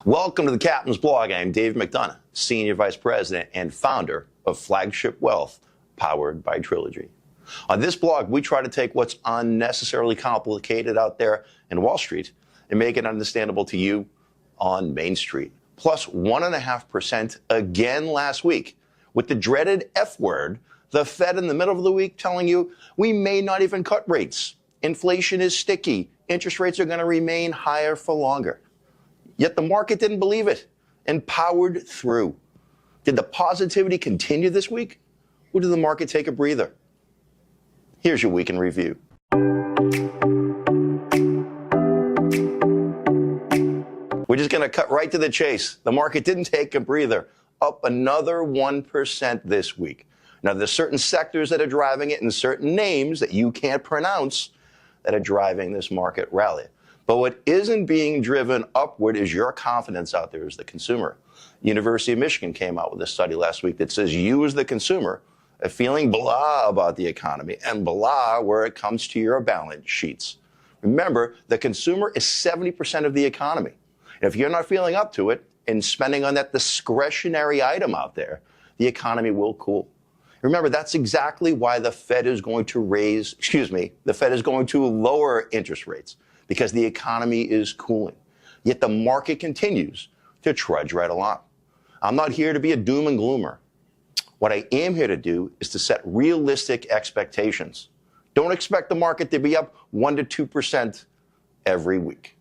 Welcome to the Captain's Blog. I'm Dave McDonough, Senior Vice President and founder of Flagship Wealth, powered by Trilogy. On this blog, we try to take what's unnecessarily complicated out there in Wall Street and make it understandable to you on Main Street. Plus 1.5% again last week, with the dreaded F word, the Fed in the middle of the week telling you we may not even cut rates. Inflation is sticky. Interest rates are going to remain higher for longer. Yet the market didn't believe it and powered through. Did the positivity continue this week, or did the market take a breather? Here's your week in review. We're just going to cut right to the chase. The market didn't take a breather, up another 1% this week. Now, there's certain sectors that are driving it and certain names that you can't pronounce that are driving this market rally. But what isn't being driven upward is your confidence out there as the consumer. University of Michigan came out with a study last week that says you as the consumer are feeling blah about the economy and blah where it comes to your balance sheets. Remember, the consumer is 70% of the economy. And if you're not feeling up to it and spending on that discretionary item out there, the economy will cool. Remember, that's exactly why the Fed is going to lower interest rates, because the economy is cooling. Yet the market continues to trudge right along. I'm not here to be a doom and gloomer. What I am here to do is to set realistic expectations. Don't expect the market to be up 1% to 2% every week.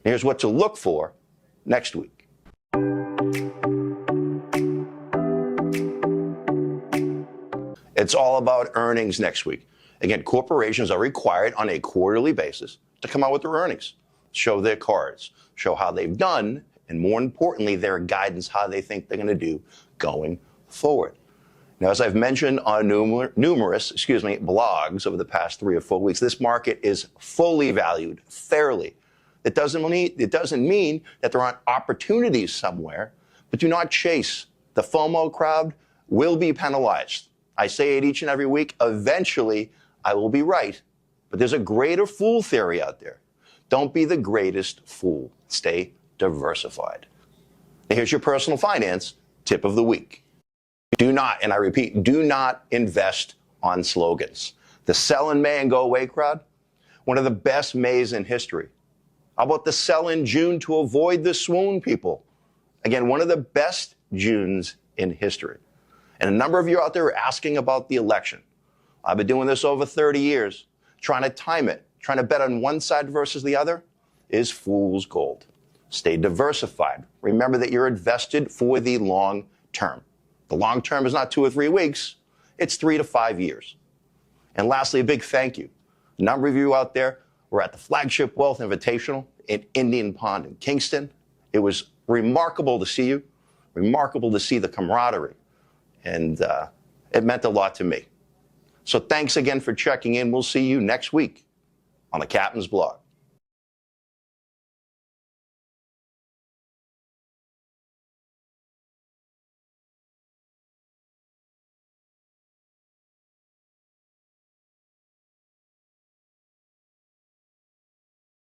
Here's what to look for next week. It's all about earnings next week. Again, corporations are required on a quarterly basis to come out with their earnings, show their cards, show how they've done, and more importantly, their guidance, how they think they're going to do going forward. Now, as I've mentioned on numerous blogs over the past 3 or 4 weeks, this market is fully valued fairly. It doesn't mean that there aren't opportunities somewhere, but do not chase. The FOMO crowd will be penalized. I say it each and every week. Eventually, I will be right. But there's a greater fool theory out there. Don't be the greatest fool. Stay diversified. Now, here's your personal finance tip of the week. Do not, and I repeat, do not invest on slogans. The sell in May and go away crowd, one of the best Mays in history. How about the sell in June to avoid the swoon people? Again, one of the best Junes in history. And a number of you out there are asking about the election. I've been doing this over 30 years. Trying to time it, trying to bet on one side versus the other is fool's gold. Stay diversified. Remember that you're invested for the long term. The long term is not 2 or 3 weeks. It's 3 to 5 years. And lastly, a big thank you. A number of you out there were at the Flagship Wealth Invitational in Indian Pond in Kingston. It was remarkable to see you, remarkable to see the camaraderie. And it meant a lot to me. So thanks again for checking in. We'll see you next week on the Captain's Blog.